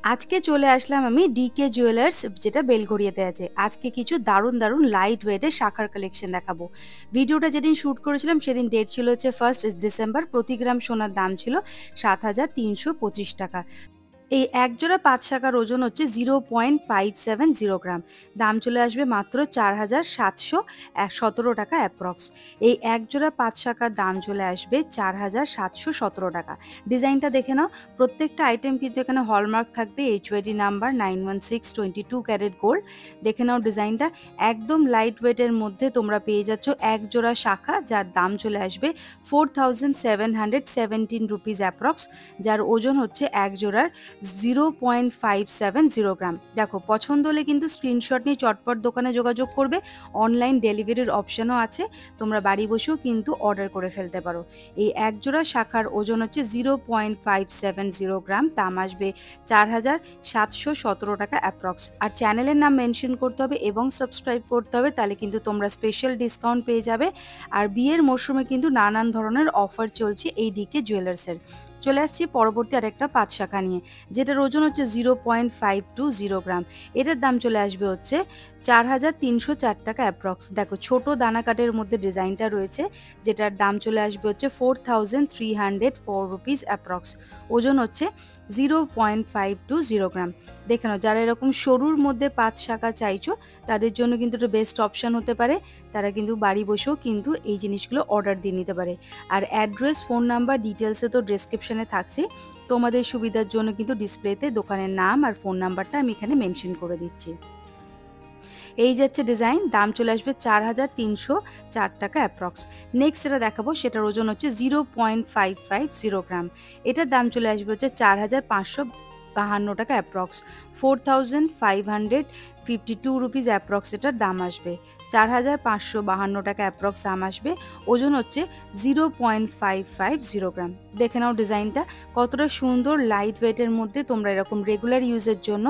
আজকে চলে আসলাম আমি ডিকে জুয়েলার্স, যেটা বেলঘড়িয়াতে আছে। আজকে কিছু দারুণ দারুণ লাইট ওয়েটের শাখার কালেকশন দেখাবো। ভিডিওটা যেদিন শ্যুট করেছিলাম সেদিন ডেট ছিল হচ্ছে 1 ডিসেম্বর। প্রতি গ্রাম সোনার দাম ছিল ৭,৩২৫ টাকা। এই এক জোড়া ৫ শাখার ওজন হচ্ছে 0.570 গ্রাম। দাম চলে আসবে মাত্র ৪,৭১৭ টাকা অ্যাপ্রক্স। এই এক জোড়া ৫ শাখার দাম চলে আসবে ৪,৭১৭ টাকা। ডিজাইনটা দেখে নাও। প্রত্যেকটা আইটেম কিন্তু এখানে হলমার্ক থাকবে, HYD নাম্বার 91622 ক্যারেট গোল্ড। দেখে নাও ডিজাইনটা একদম লাইট ওয়েটের মধ্যে তোমরা পেয়ে যাচ্ছ এক জোড়া শাখা, যার দাম চলে আসবে 4,717 রুপিস অ্যাপ্রক্স, যার ওজন হচ্ছে এক জোড়ার 0.570 গ্রাম। দেখো, পছন্দ হলে কিন্তু স্ক্রিনশট নিয়ে চটপট দোকানে যোগাযোগ করবে। অনলাইন ডেলিভারির অপশনও আছে, তোমরা বাড়ি বসেও কিন্তু অর্ডার করে ফেলতে পারো। এই একজোড়া শাখার ওজন হচ্ছে 0.570 গ্রাম, দাম আসবে 4,717 টাকা অ্যাপ্রক্স। আর চ্যানেলের নাম মেনশন করতে হবে এবং সাবস্ক্রাইব করতে হবে, তাহলে কিন্তু তোমরা স্পেশাল ডিসকাউন্ট পেয়ে যাবে। আর বিয়ের মরশুমে কিন্তু নানান ধরনের অফার চলছে এই ডিকে জুয়েলার্সের। চলে আসছি পরবর্তী আরেকটা ৫ শাখা নিয়ে, যেটার ওজন হচ্ছে 0.520 গ্রাম। এটার দাম চলে আসবে হচ্ছে 4,304 টাকা অ্যাপ্রক্স। দেখো, ছোট দানা কাটের মধ্যে ডিজাইনটা রয়েছে, যেটার দাম চলে আসবে হচ্ছে 4,304 রুপিস অ্যাপ্রক্স। ওজন হচ্ছে 0.520 গ্রাম। দেখে নাও, যারা এরকম সরুর মধ্যে ৫ শাখা চাইছো তাদের জন্য কিন্তু এটা বেস্ট অপশান হতে পারে। তারা কিন্তু বাড়ি বসেও কিন্তু এই জিনিসগুলো অর্ডার দিয়ে নিতে পারে। আর অ্যাড্রেস, ফোন নাম্বার, ডিটেলসে তো ডেসক্রিপশনে থাকছে। তোমাদের সুবিধার জন্য কিন্তু ডিসপ্লেতে দোকানের নাম আর ফোন নাম্বারটা আমি এখানে মেনশন করে দিচ্ছি। এই যাচ্ছে ডিজাইন, দাম চলে আসবে 4,304 টাকা অ্যাপ্রক্স। নেক্সট যেটা দেখাবো সেটার ওজন হচ্ছে 0.550 গ্রাম। এটার দাম চলে আসবে হচ্ছে 4,552 টাকা অ্যাপ্রক্স। 4,552 রুপিস অ্যাপ্রক্স এটার দাম আসবে। 4,552 টাকা অ্যাপ্রক্স দাম আসবে। ওজন হচ্ছে 0.550 গ্রাম। দেখে নাও ডিজাইনটা কতটা সুন্দর লাইট ওয়েটের মধ্যে। তোমরা এরকম রেগুলার ইউজের জন্য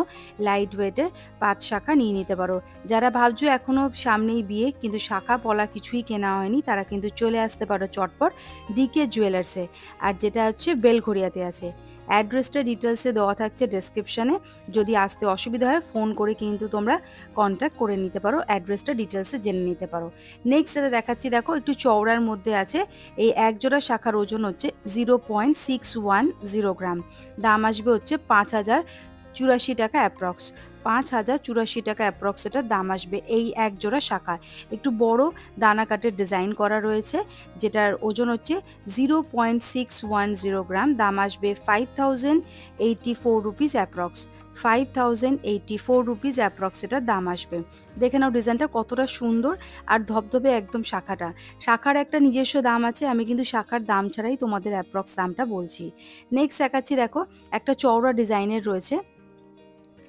লাইট ওয়েটের ৫ শাখা নিয়ে নিতে পারো। যারা ভাবছো এখনও সামনেই বিয়ে কিন্তু শাখা পলা কিছুই কেনা হয়নি, তারা কিন্তু চলে আসতে পারো চটপট ডিকে জুয়েলার্সে। আর যেটা হচ্ছে বেলঘড়িয়াতে আছে। অ্যাড্রেসটা ডিটেলসে দেওয়া থাকছে ডেসক্রিপশানে। যদি আসতে অসুবিধা হয় ফোন করে কিন্তু তোমরা কন্ট্যাক্ট করে নিতে পারো, অ্যাড্রেসটা ডিটেলসে জেনে নিতে পারো। নেক্সট যেটা দেখাচ্ছি, দেখো একটু চওড়ার মধ্যে আছে। এই একজোড়া শাখার ওজন হচ্ছে 0.610 গ্রাম। দাম আসবে হচ্ছে 5,084 টাকা অ্যাপ্রক্স। 5,084 টাকা অ্যাপ্রক্স এটার দাম আসবে। এই এক জোড়া শাখা একটু বড় দানা কাটের ডিজাইন করা রয়েছে, যেটার ওজন হচ্ছে 0.610 গ্রাম। দাম আসবে 5,084 রুপিস অ্যাপ্রক্স। 5,084 রুপিস অ্যাপ্রক্স এটার দাম আসবে। দেখে নাও ডিজাইনটা কতটা সুন্দর আর ধবধবে একদম শাখাটা। শাখার একটা নিজস্ব দাম আছে, আমি কিন্তু শাখার দাম ছাড়াই তোমাদের অ্যাপ্রক্স দামটা বলছি। নেক্সট দেখাচ্ছি, দেখো একটা চওড়া ডিজাইনের রয়েছে,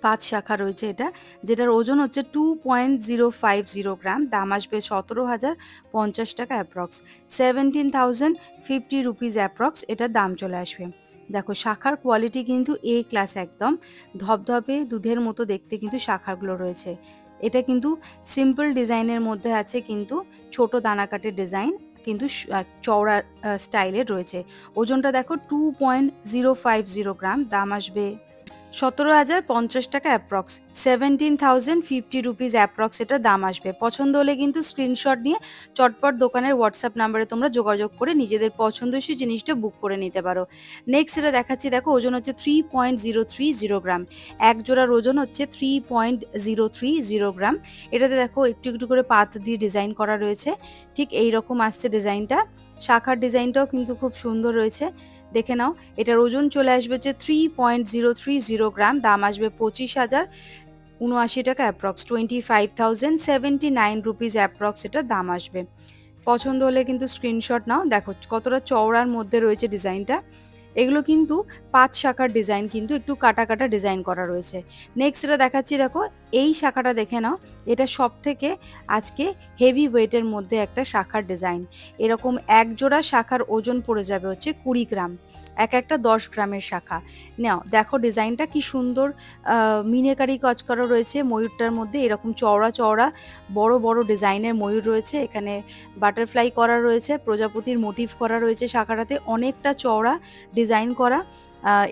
৫ শাখা রয়েছে এটা, যেটার ওজন হচ্ছে 2.050 গ্রাম। দাম আসবে 17,050 টাকা অ্যাপ্রক্স। 17,050 রুপিস অ্যাপ্রক্স এটার দাম চলে আসবে। দেখো, শাখার কোয়ালিটি কিন্তু এ ক্লাস, একদম ধবধবে দুধের মতো দেখতে কিন্তু শাখাগুলো রয়েছে। এটা কিন্তু সিম্পল ডিজাইনের মধ্যে আছে, কিন্তু ছোট দানাকাটের ডিজাইন, কিন্তু চওড়া স্টাইলের রয়েছে। ওজনটা দেখো 2.050 গ্রাম। দাম আসবে 17,050 টাকা অ্যাপ্রক্স। 17,050 রুপিস অ্যাপ্রক্স এটার দাম আসবে। পছন্দ হলে কিন্তু স্ক্রিনশট নিয়ে চটপট দোকানের হোয়াটসঅ্যাপ নাম্বারে তোমরা যোগাযোগ করে নিজেদের পছন্দসই জিনিসটা বুক করে নিতে পারো। নেক্সট যেটা দেখাচ্ছি, দেখো ওজন হচ্ছে 3.030 গ্রাম। এক জোড়ার ওজন হচ্ছে 3.030 গ্রাম। এটাতে দেখো একটু একটু করে পাত দিয়ে ডিজাইন করা রয়েছে, ঠিক এই রকম আসছে ডিজাইনটা। শাখার ডিজাইনটাও কিন্তু খুব সুন্দর রয়েছে। দেখে নাও, এটার ওজন চলে আসবে হচ্ছে 3.030 গ্রাম। দাম আসবে 25,079 টাকা অ্যাপ্রক্স। 25,079 রুপিস অ্যাপ্রক্স এটার দাম আসবে। পছন্দ হলে কিন্তু স্ক্রিনশট নাও। দেখো কতটা চওড়ার মধ্যে রয়েছে ডিজাইনটা। এগুলো কিন্তু ৫ শাখার ডিজাইন, কিন্তু একটু কাটা কাটা ডিজাইন করা রয়েছে। নেক্সট এটা দেখাচ্ছি, দেখো এই শাখাটা দেখে নাও। এটা সব থেকে আজকে হেভি ওয়েটের মধ্যে একটা শাখার ডিজাইন। এরকম এক জোড়া শাখার ওজন পড়ে যাবে হচ্ছে 20 গ্রাম। এক একটা 10 গ্রামের শাখা। নাও দেখো ডিজাইনটা কি সুন্দর, মিনেকারি কাজ করা রয়েছে ময়ূরটার মধ্যে। এরকম চওড়া চওড়া বড় বড় ডিজাইনের ময়ূর রয়েছে, এখানে বাটারফ্লাই করা রয়েছে, প্রজাপতির মোটিভ করা রয়েছে শাখাটাতে। অনেকটা চওড়া ডিজাইন করা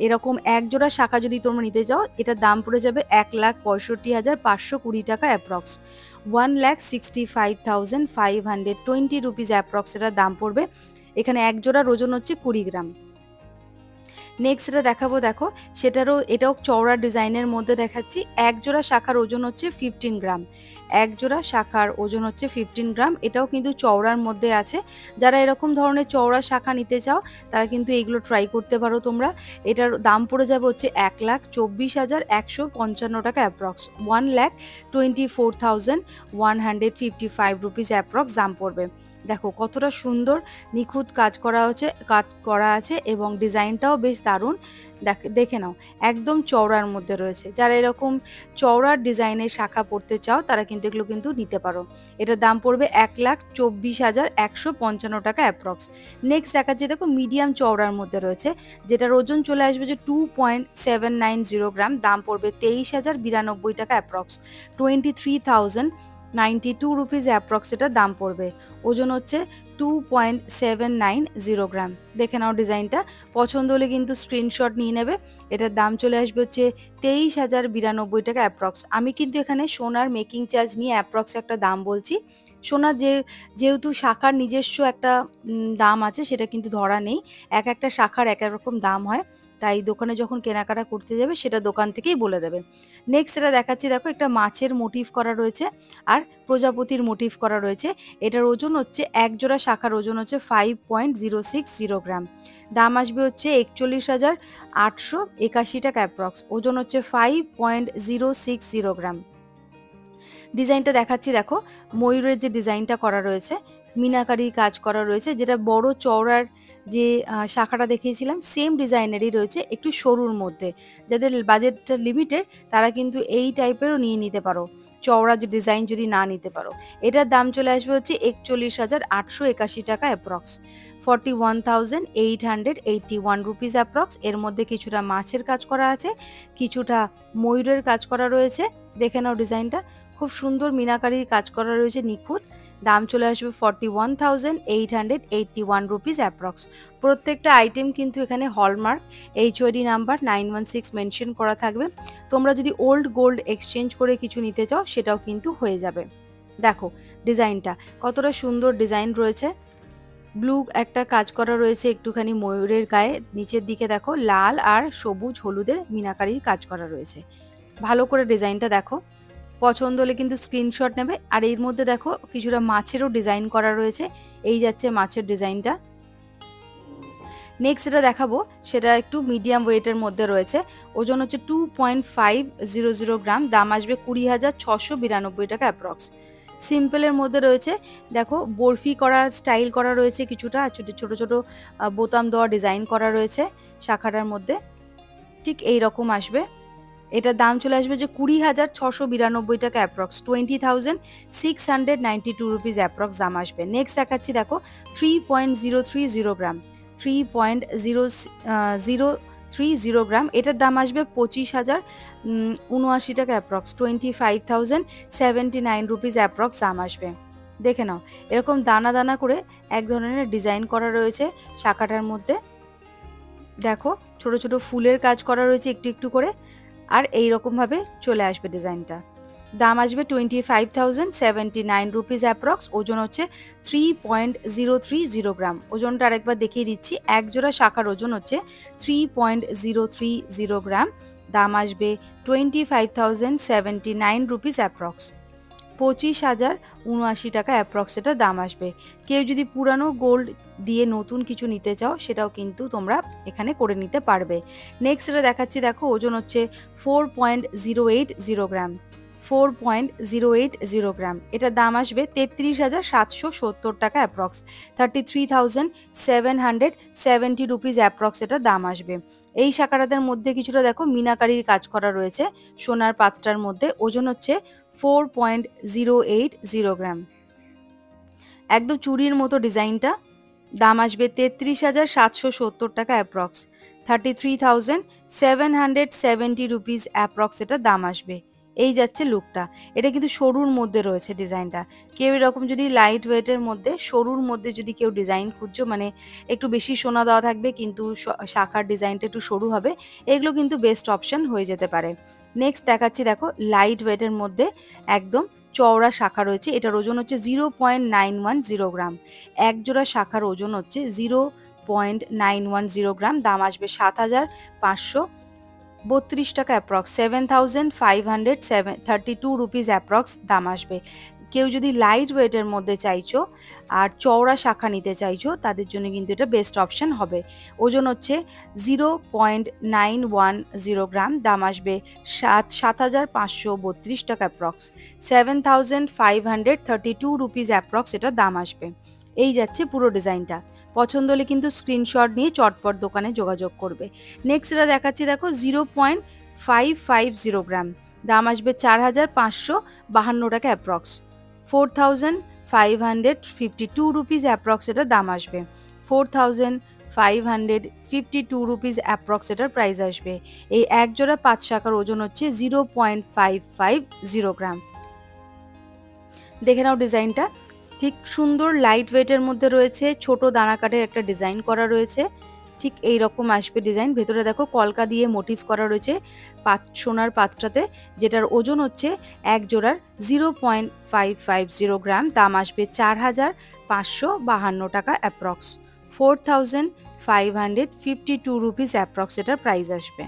এরকম এক জোড়া শাখা যদি তোমরা নিতে চাও, এটার দাম পড়ে যাবে 1,65,520 টাকা অ্যাপ্রক্স। 1,65,520 রুপিস অ্যাপ্রক্স এটার দাম পড়বে। এখানে এক জোড়ার ওজন হচ্ছে 20 গ্রাম। নেক্সট যেটা দেখাবো দেখো, এটাও চওড়া ডিজাইনের মধ্যে দেখাচ্ছি। এক জোড়া শাখার ওজন হচ্ছে 15 গ্রাম। এক জোড়া শাখার ওজন হচ্ছে 15 গ্রাম। এটাও কিন্তু চওড়ার মধ্যে আছে। যারা এরকম ধরনের চওড়া শাখা নিতে চাও তারা কিন্তু এইগুলো ট্রাই করতে পারো তোমরা। এটার দাম পড়ে যাবে হচ্ছে 1,24,155 টাকা অ্যাপ্রক্স। 1,24,155 রুপিস অ্যাপ্রক্স দাম পড়বে। দেখো কতটা সুন্দর নিখুঁত কাজ করা আছে এবং ডিজাইনটাও বেশ দারুণ। দেখে নাও, একদম চওড়ার মধ্যে রয়েছে। যারা এরকম চওড়ার ডিজাইনের শাখা পরতে চাও তারা কিন্তু এগুলো কিন্তু নিতে পারো। এটার দাম পড়বে 1,24,155 টাকা অ্যাপ্রক্স। নেক্সট দেখাচ্ছি দেখো, মিডিয়াম চওড়ার মধ্যে রয়েছে, যেটার ওজন চলে আসবে যে 2.790 গ্রাম। দাম পড়বে 23,092 টাকা অ্যাপ্রক্স। 23,092 রুপিস অ্যাপ্রক্স এটার দাম পড়বে। ওজন হচ্ছে 2.790 গ্রাম। দেখে নাও ডিজাইনটা, পছন্দ হলে কিন্তু স্ক্রিনশট নিয়ে নেবে। এটার দাম চলে আসবে হচ্ছে 23,092 টাকা অ্যাপ্রক্স। আমি কিন্তু এখানে সোনার মেকিং চার্জ নিয়ে অ্যাপ্রক্স একটা দাম বলছি। সোনার যেহেতু শাখার নিজস্ব একটা দাম আছে, সেটা কিন্তু ধরা নেই। একটা শাখার এক এক রকম দাম হয়, তাই দোকানে যখন কেনাকাটা করতে যাবে সেটা দোকান থেকেই বলে দেবে। নেক্সট এটা দেখাচ্ছি দেখো, একটা মাছের মোটিভ করা রয়েছে আর প্রজাপতির মোটিভ করা রয়েছে। এটার ওজন হচ্ছে এক জোড়া শাখার ওজন হচ্ছে 5.060 গ্রাম। দাম আসবে হচ্ছে 41,881 টাকা অ্যাপ্রক্স। ওজন হচ্ছে 5.060 গ্রাম। ডিজাইনটা দেখাচ্ছি দেখো, ময়ূরের যে ডিজাইনটা করা রয়েছে, মিনাকারি কাজ করা রয়েছে, যেটা বড় চওড়ার যে শাখাটা দেখিয়েছিলাম সেম ডিজাইনেরই রয়েছে, একটু সরুর মধ্যে। যাদের বাজেটটা লিমিটেড তারা কিন্তু এই টাইপেরও নিয়ে নিতে পারো, চওড়া যে ডিজাইন যদি না নিতে পারো। এটার দাম চলে আসবে হচ্ছে 41,881 টাকা অ্যাপ্রক্স। 41,881 rupees approx. এর মধ্যে কিছুটা মাছের কাজ করা আছে, কিছুটা ময়ূরের কাজ করা রয়েছে। দেখে নাও ডিজাইনটা, খুব সুন্দর মিনাকারির কাজ করা রয়েছে, নিখুঁত। দাম চলে আসবে 41,881 রুপিস অ্যাপ্রক্স। প্রত্যেকটা আইটেম কিন্তু এখানে হলমার্ক HOD নাম্বার 916 মেনশন করা থাকবে। তোমরা যদি ওল্ড গোল্ড এক্সচেঞ্জ করে কিছু নিতে চাও সেটাও কিন্তু হয়ে যাবে। দেখো ডিজাইনটা কতটা সুন্দর ডিজাইন রয়েছে। ব্লু একটা কাজ করা রয়েছে একটুখানি ময়ূরের গায়ে, নিচের দিকে দেখো লাল আর সবুজ হলুদের মিনাকারির কাজ করা রয়েছে। ভালো করে ডিজাইনটা দেখো, পছন্দ হলে কিন্তু স্ক্রিনশট নেবে। আর এর মধ্যে দেখো কিছুটা মাছেরও ডিজাইন করা রয়েছে, এই যাচ্ছে মাছের ডিজাইনটা। নেক্সট যেটা দেখাবো সেটা একটু মিডিয়াম ওয়েটের মধ্যে রয়েছে, ওজন হচ্ছে 2.500 গ্রাম। দাম আসবে 20,692 টাকা অ্যাপ্রক্স। সিম্পলের মধ্যে রয়েছে, দেখো বরফি করা স্টাইল করা রয়েছে কিছুটা, ছোট ছোট ছোট বোতাম দেওয়া ডিজাইন করা রয়েছে শাখাটার মধ্যে, ঠিক এই রকম আসবে। এটার দাম চলে আসবে যে 20,692 টাকা অ্যাপ্রক্স। 20,692 রুপিস অ্যাপ্রক্স দাম আসবে। নেক্সট দেখাচ্ছি দেখো, 3.030 গ্রাম। 3.030 গ্রাম, এটার দাম আসবে 25,079 টাকা অ্যাপ্রক্স। 25,079 রুপিস অ্যাপ্রক্স দাম আসবে। দেখে নাও, এরকম দানা দানা করে এক ধরনের ডিজাইন করা রয়েছে শাখাটার মধ্যে। দেখো ছোট ছোট ফুলের কাজ করা রয়েছে একটু একটু করে, আর এই রকমভাবে চলে আসবে ডিজাইনটা। দাম আসবে 25,079 রুপিস অ্যাপ্রক্স। ওজন হচ্ছে 3.030 গ্রাম। ওজনটা আরেকবার দেখিয়ে দিচ্ছি, এক জোড়া শাখার ওজন হচ্ছে 3.030 গ্রাম। দাম আসবে 25,079 রুপিস অ্যাপ্রক্স। 25,079 টাকা অ্যাপ্রক্স এটা দাম আসবে। কেউ যদি পুরানো গোল্ড দিয়ে নতুন কিছু নিতে চাও সেটাও কিন্তু তোমরা এখানে করে নিতে পারবে। নেক্সট এটা দেখাচ্ছি দেখো, ওজন হচ্ছে 4.080 গ্রাম। 4.080 গ্রাম, এটার দাম আসবে 33,770 টাকা অ্যাপ্রক্স। 33,770 রুপিস অ্যাপ্রক্স এটার দাম আসবে। এই শাখাটাদের মধ্যে কিছুটা দেখো মিনাকারির কাজ করা রয়েছে সোনার পাত্রার মধ্যে। ওজন হচ্ছে 4.080 গ্রাম, একদম চুড়ির মতো ডিজাইনটা। দাম আসবে 33,770 টাকা অ্যাপ্রক্স। 33,770 রুপিস অ্যাপ্রক্স এটা দাম আসবে। এই যাচ্ছে লুকটা। এটা কিন্তু সরুর মধ্যে রয়েছে ডিজাইনটা। কেউ এরকম যদি লাইট ওয়েটের মধ্যে সরুর মধ্যে যদি কেউ ডিজাইন খুঁজছো, মানে একটু বেশি সোনা দেওয়া থাকবে কিন্তু শাখার ডিজাইনটা একটু সরু হবে, এগুলো কিন্তু বেস্ট অপশন হয়ে যেতে পারে। নেক্সট দেখাচ্ছি দেখো লাইট ওয়েটের মধ্যে একদম চওড়া শাখা রয়েছে। এটার ওজন হচ্ছে 0.910 গ্রাম। এক জোড়া শাখার ওজন হচ্ছে 0.910 গ্রাম। দাম আসবে 7,532 টাকা অ্যাপ্রক্স, 7,532 রুপিস অ্যাপ্রক্স দাম আসবে। কেউ যদি লাইট ওয়েটের মধ্যে চাইছো আর চওড়া শাখা নিতে চাইছো, তাদের জন্য কিন্তু এটা বেস্ট অপশন হবে। ওজন হচ্ছে 0.910 গ্রাম। দাম আসবে 7,532 টাকা অ্যাপ্রক্স, 7,532 রুপিস অ্যাপ্রক্স এটা দাম আসবে। এই যাচ্ছে পুরো ডিজাইনটা। পছন্দ হলে কিন্তু স্ক্রিনশট নিয়ে চটপট দোকানে যোগাযোগ করবে। নেক্সট এটা দেখাচ্ছি দেখো 0.550 গ্রাম। দাম আসবে 4,552 টাকা অ্যাপ্রক্স, 4,552 রুপিস অ্যাপ্রক্স এটার দাম আসবে। 4,552 রুপিস অ্যাপ্রক্স এটার প্রাইস আসবে। এই এক জোড়া 5 শাখার ওজন হচ্ছে 0.550 গ্রাম। দেখে নাও ডিজাইনটা, ঠিক সুন্দর লাইট ওয়েটের মধ্যে রয়েছে, ছোট দানা কাঠের একটা ডিজাইন করা রয়েছে। ঠিক এই রকম আসবে ডিজাইন। ভেতরে দেখো কলকা দিয়ে মোটিভ করা রয়েছে সোনার পাত্রটাতে, যেটার ওজন হচ্ছে এক জোড়ার 0.550 গ্রাম। দাম আসবে 4,552 টাকা অ্যাপ্রক্স, 4,552 রুপিস অ্যাপ্রক্স এটার প্রাইস আসবে।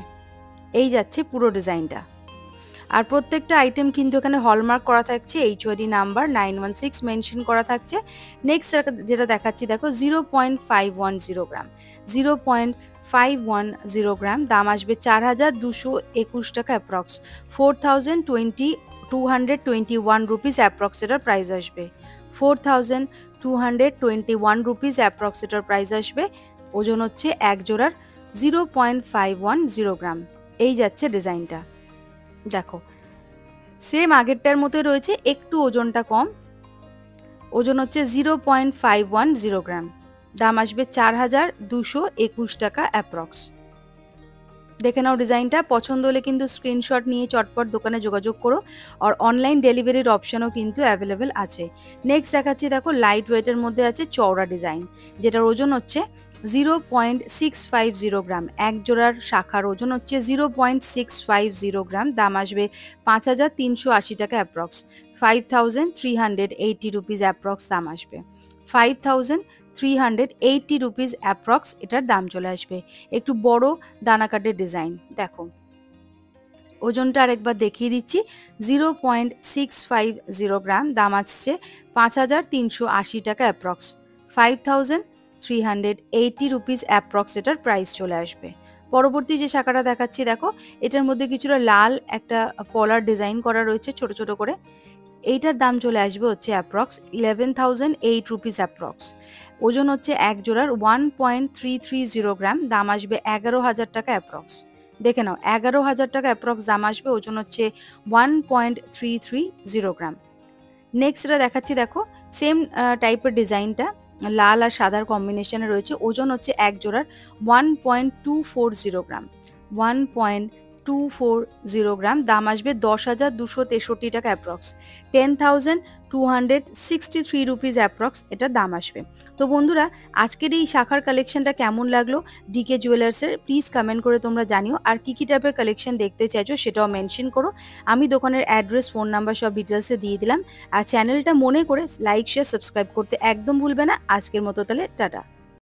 এই যাচ্ছে পুরো ডিজাইনটা। আর প্রত্যেকটা আইটেম কিন্তু এখানে হলমার্ক করা থাকছে, HOD নাম্বার 916 মেনশন করা থাকছে। নেক্সট যেটা দেখাচ্ছি দেখো 0.510 গ্রাম, 0.510 গ্রাম। দাম আসবে 4,221 টাকা অ্যাপ্রক্স, 4,221 রুপিস অ্যাপ্রক্স এটার প্রাইস আসবে, 4,221 রুপিস অ্যাপ্রক্স এটার প্রাইস আসবে। ওজন হচ্ছে এক জোড়ার 0.510 গ্রাম। এই যাচ্ছে ডিজাইনটা। দেখো সেম আগেরটার মতোই রয়েছে, একটু ওজনটা কম। ওজন হচ্ছে 0.510 গ্রাম। দাম আসবে 4,221 টাকা অ্যাপ্রক্স। দেখে নাও ডিজাইনটা। পছন্দ হলে কিন্তু স্ক্রিনশট নিয়ে চটপট দোকানে যোগাযোগ করো। আর অনলাইন ডেলিভারির অপশনও কিন্তু অ্যাভেলেবেল আছে। নেক্সট দেখাচ্ছি দেখো লাইট ওয়েটের মধ্যে আছে চওড়া ডিজাইন, যেটার ওজন হচ্ছে 0.650 গ্রাম। এক জোড়ার শাখার ওজন হচ্ছে 0.650 গ্রাম। দাম আসবে 5,380 টাকা অ্যাপ্রক্স, 5,380 রুপিস অ্যাপ্রক্স দাম আসবে, 5,380 রুপিস অ্যাপ্রক্স এটার দাম চলে আসবে। একটু বড় দানা কাটের ডিজাইন। দেখো ওজনটা আরেকবার দেখিয়ে দিচ্ছি, 0.650 গ্রাম। দাম আসছে 5,380 টাকা অ্যাপ্রক্স, 5,380 রুপিস অ্যাপ্রক্স এটার প্রাইস চলে আসবে। পরবর্তী যে শাখাটা দেখাচ্ছি দেখো, এটার মধ্যে কিছুটা লাল একটা পলার ডিজাইন করা রয়েছে ছোট ছোট করে। এইটার দাম চলে আসবে হচ্ছে অ্যাপ্রক্স 11,008 রুপিস অ্যাপ্রক্স। ওজন হচ্ছে এক জোড়ার 1.330 গ্রাম। দাম আসবে 11,000 টাকা অ্যাপ্রক্স। দেখে নাও 11,000 টাকা অ্যাপ্রক্স দাম আসবে। ওজন হচ্ছে 1.330 গ্রাম। নেক্সট এটা দেখাচ্ছি দেখো সেম টাইপের ডিজাইনটা লাল আর সাদার কম্বিনেশনে রয়েছে। ওজন হচ্ছে এক জোড়ার 1.240 গ্রাম, 1.240 গ্রাম। দাম আসবে 10,263 টাকা অ্যাপ্রক্স, 10,263 রুপিস অ্যাপ্রক্স এটা দাম আসবে। তো বন্ধুরা আজকের এই শাখার কালেকশনটা কেমন লাগলো ডিকে জুয়েলার্সের, প্লিজ কমেন্ট করে তোমরা জানিও। আর কী কী টাইপের কালেকশন দেখতে চাইছো সেটাও মেনশন করো। আমি দোকানের অ্যাড্রেস, ফোন নাম্বার সব ডিটেলসে দিয়ে দিলাম। আর চ্যানেলটা মনে করে লাইক শেয়ার সাবস্ক্রাইব করতে একদম ভুলবে না। আজকের মতো তাহলে টাটা।